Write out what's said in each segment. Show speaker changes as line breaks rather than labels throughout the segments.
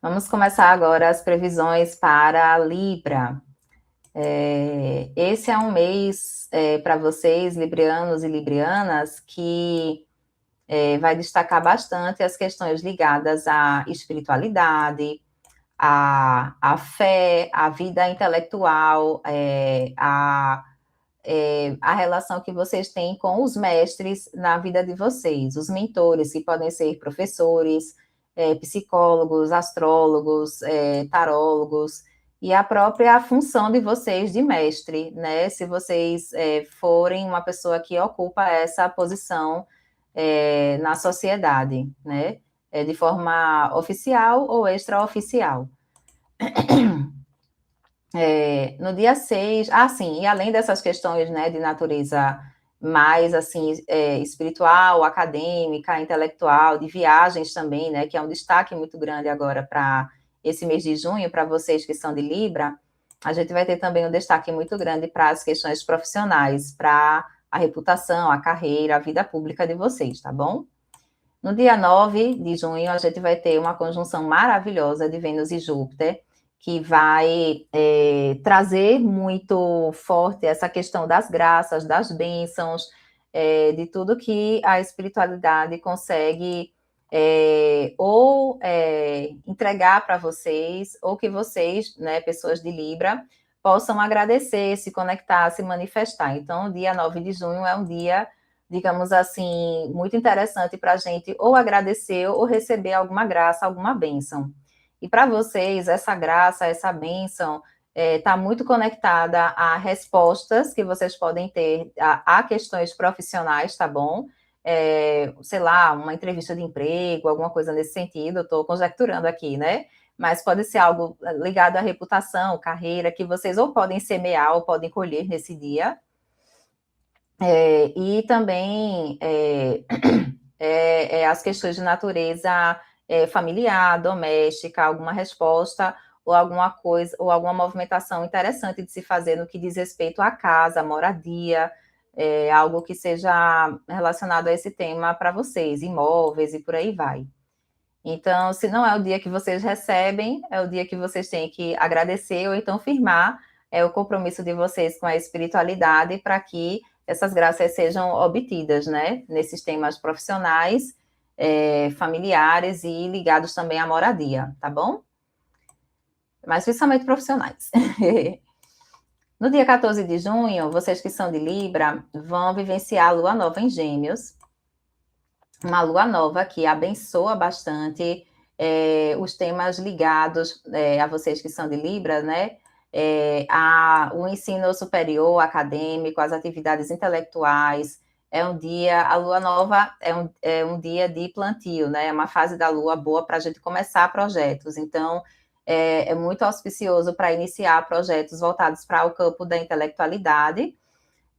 Vamos começar agora as previsões para Libra. Esse é um mês para vocês, librianos e librianas, que vai destacar bastante as questões ligadas à espiritualidade, à fé, à vida intelectual, a relação que vocês têm com os mestres na vida de vocês, os mentores, que podem ser professores, psicólogos, astrólogos, tarólogos, e a própria função de vocês de mestre, né? Se vocês forem uma pessoa que ocupa essa posição na sociedade, né? De forma oficial ou extraoficial. No dia 6, sim, e além dessas questões, né, de natureza mais, assim, espiritual, acadêmica, intelectual, de viagens também, né, que é um destaque muito grande agora para esse mês de junho, para vocês que são de Libra, a gente vai ter também um destaque muito grande para as questões profissionais, para a reputação, a carreira, a vida pública de vocês, tá bom? No dia 9 de junho, a gente vai ter uma conjunção maravilhosa de Vênus e Júpiter, que vai trazer muito forte essa questão das graças, das bênçãos, de tudo que a espiritualidade consegue entregar para vocês, ou que vocês, né, pessoas de Libra, possam agradecer, se conectar, se manifestar. Então, o dia 9 de junho é um dia, digamos assim, muito interessante para a gente ou agradecer ou receber alguma graça, alguma bênção. E para vocês, essa graça, essa bênção está muito conectada a respostas que vocês podem ter a questões profissionais, tá bom? Sei lá, uma entrevista de emprego, alguma coisa nesse sentido, estou conjecturando aqui, né? Mas pode ser algo ligado à reputação, carreira, que vocês ou podem semear ou podem colher nesse dia. E também as questões de natureza familiar, doméstica, alguma resposta ou alguma coisa, ou alguma movimentação interessante de se fazer no que diz respeito à casa, à moradia, algo que seja relacionado a esse tema para vocês, imóveis e por aí vai. Então, se não é o dia que vocês recebem, é o dia que vocês têm que agradecer ou então firmar o compromisso de vocês com a espiritualidade para que essas graças sejam obtidas, né? Nesses temas profissionais, familiares e ligados também à moradia, tá bom? Mas principalmente profissionais. No dia 14 de junho, vocês que são de Libra vão vivenciar a lua nova em Gêmeos, uma lua nova que abençoa bastante os temas ligados a vocês que são de Libra, né? O ensino superior, acadêmico, as atividades intelectuais. É um dia, a lua nova é um dia de plantio, né? É uma fase da lua boa para a gente começar projetos. Então, é muito auspicioso para iniciar projetos voltados para o campo da intelectualidade,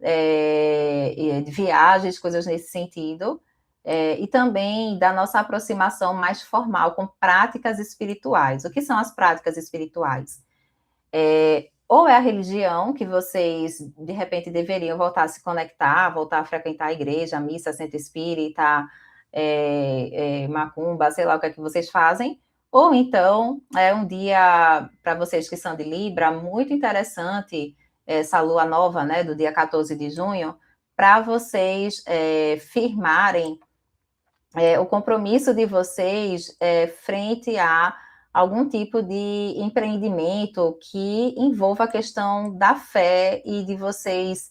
de viagens, coisas nesse sentido. E também da nossa aproximação mais formal com práticas espirituais. O que são as práticas espirituais? Ou é a religião que vocês, de repente, deveriam voltar a se conectar, voltar a frequentar a igreja, a missa, centro espírita, macumba, sei lá o que é que vocês fazem, ou então é um dia, para vocês que são de Libra, muito interessante, essa lua nova, né, do dia 14 de junho, para vocês firmarem o compromisso de vocês frente a algum tipo de empreendimento que envolva a questão da fé e de vocês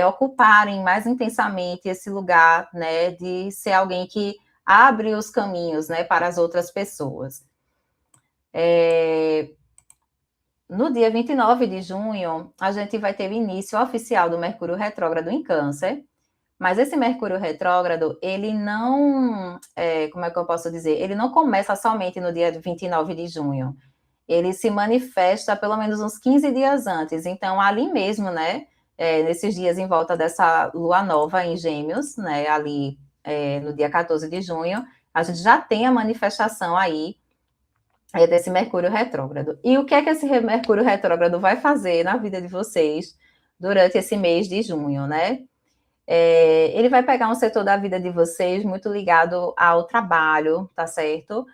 ocuparem mais intensamente esse lugar, né, de ser alguém que abre os caminhos, né, para as outras pessoas. No dia 29 de junho, a gente vai ter o início oficial do Mercúrio retrógrado em Câncer. Mas esse Mercúrio retrógrado, ele não, como é que eu posso dizer? Ele não começa somente no dia 29 de junho. Ele se manifesta pelo menos uns 15 dias antes. Então, ali mesmo, né, nesses dias em volta dessa lua nova em Gêmeos, né, ali no dia 14 de junho, a gente já tem a manifestação aí desse Mercúrio retrógrado. E o que é que esse Mercúrio retrógrado vai fazer na vida de vocês durante esse mês de junho, né? Ele vai pegar um setor da vida de vocês muito ligado ao trabalho, tá certo?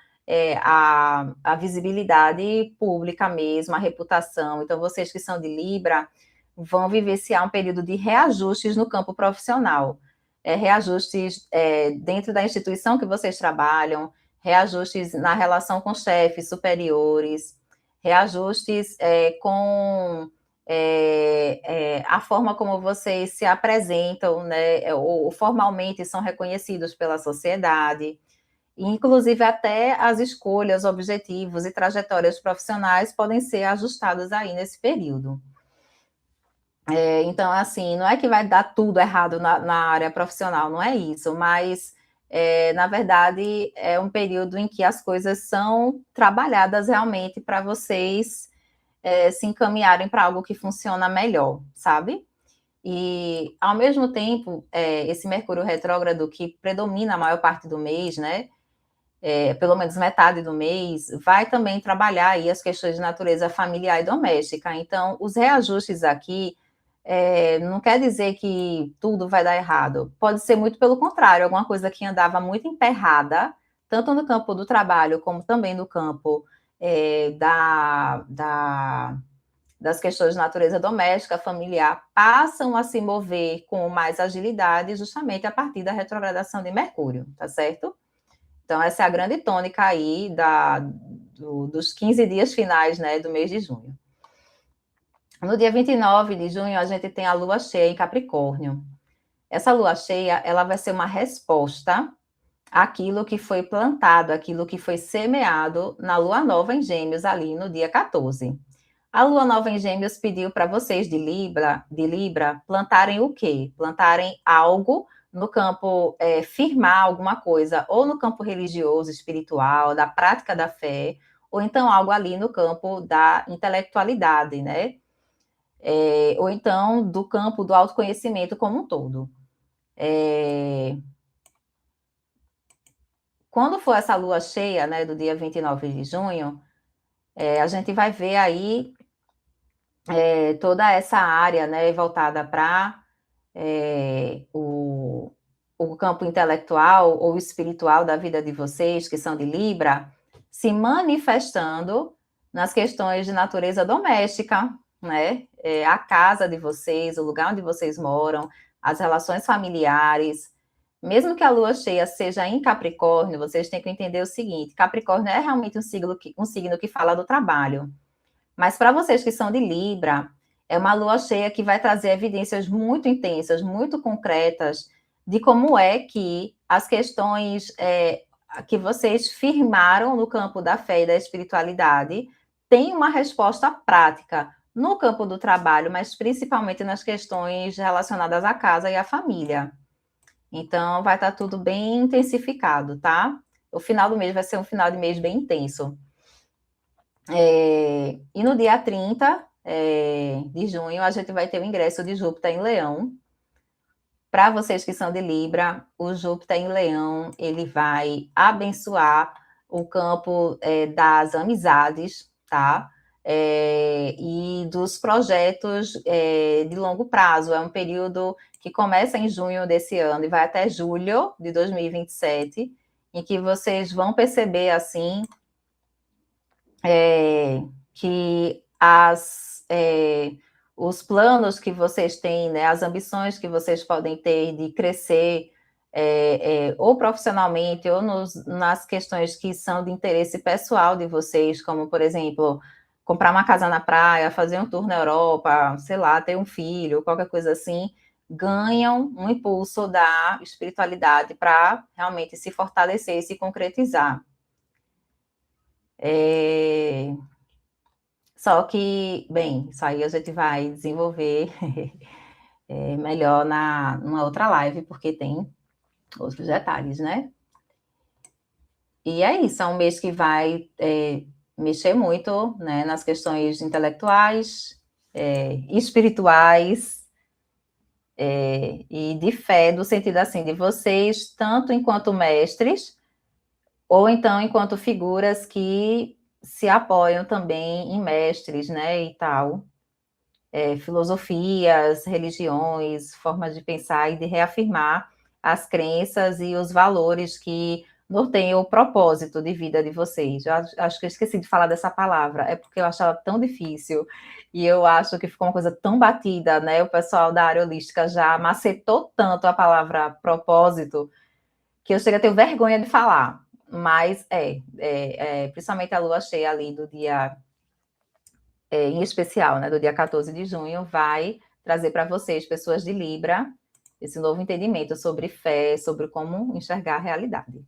a visibilidade pública mesmo, a reputação. Então, vocês que são de Libra vão vivenciar um período de reajustes no campo profissional. Reajustes dentro da instituição que vocês trabalham, reajustes na relação com chefes superiores, reajustes com a forma como vocês se apresentam, né, ou formalmente são reconhecidos pela sociedade. Inclusive, até as escolhas, objetivos e trajetórias profissionais podem ser ajustadas aí nesse período. Então, assim, não é que vai dar tudo errado na área profissional, não é isso, mas, na verdade, é um período em que as coisas são trabalhadas realmente para vocês se encaminharem para algo que funciona melhor, sabe? E, ao mesmo tempo, esse Mercúrio retrógrado que predomina a maior parte do mês, né? Pelo menos metade do mês, vai também trabalhar aí as questões de natureza familiar e doméstica. Então, os reajustes aqui não quer dizer que tudo vai dar errado. Pode ser muito pelo contrário, alguma coisa que andava muito emperrada, tanto no campo do trabalho como também no campo das questões de natureza doméstica, familiar, passam a se mover com mais agilidade justamente a partir da retrogradação de Mercúrio, tá certo? Então, essa é a grande tônica aí dos 15 dias finais, né, do mês de junho. No dia 29 de junho, a gente tem a lua cheia em Capricórnio. Essa lua cheia, ela vai ser uma resposta àquilo que foi plantado, àquilo que foi semeado na lua nova em Gêmeos, ali no dia 14. A lua nova em Gêmeos pediu para vocês de Libra, plantarem o quê? Plantarem algo no campo, firmar alguma coisa, ou no campo religioso, espiritual, da prática da fé, ou então algo ali no campo da intelectualidade, né? Ou então do campo do autoconhecimento como um todo. Quando for essa lua cheia, né, do dia 29 de junho, a gente vai ver aí toda essa área, né, voltada para o campo intelectual ou espiritual da vida de vocês, que são de Libra, se manifestando nas questões de natureza doméstica, né? A casa de vocês, o lugar onde vocês moram, as relações familiares. Mesmo que a lua cheia seja em Capricórnio, vocês têm que entender o seguinte: Capricórnio é realmente um signo que fala do trabalho. Mas para vocês que são de Libra, é uma lua cheia que vai trazer evidências muito intensas, muito concretas, de como é que as questões que vocês firmaram no campo da fé e da espiritualidade têm uma resposta prática no campo do trabalho, mas principalmente nas questões relacionadas à casa e à família. Então, vai estar tudo bem intensificado, tá? O final do mês vai ser um final de mês bem intenso. E no dia 30 de junho, a gente vai ter o ingresso de Júpiter em Leão. Para vocês que são de Libra, o Júpiter em Leão, ele vai abençoar o campo das amizades, tá? E dos projetos de longo prazo. É um período que começa em junho desse ano e vai até julho de 2027, em que vocês vão perceber, assim, que os planos que vocês têm, né, as ambições que vocês podem ter de crescer, ou profissionalmente, ou nas questões que são de interesse pessoal de vocês, como, por exemplo, comprar uma casa na praia, fazer um tour na Europa, sei lá, ter um filho, qualquer coisa assim, ganham um impulso da espiritualidade para realmente se fortalecer e se concretizar. Só que, bem, isso aí a gente vai desenvolver melhor numa outra live, porque tem outros detalhes, né? E é isso, é um mês que vai mexer muito, né, nas questões intelectuais, espirituais, e de fé, do sentido assim, de vocês, tanto enquanto mestres, ou então enquanto figuras que se apoiam também em mestres, né, e tal, filosofias, religiões, formas de pensar e de reafirmar as crenças e os valores que norteiem o propósito de vida de vocês. Eu acho que eu esqueci de falar dessa palavra, é porque eu achava tão difícil, e eu acho que ficou uma coisa tão batida, né? O pessoal da área holística já macetou tanto a palavra propósito, que eu chego a ter vergonha de falar. Mas principalmente a lua cheia ali do dia, em especial, né, do dia 14 de junho, vai trazer para vocês, pessoas de Libra, esse novo entendimento sobre fé, sobre como enxergar a realidade.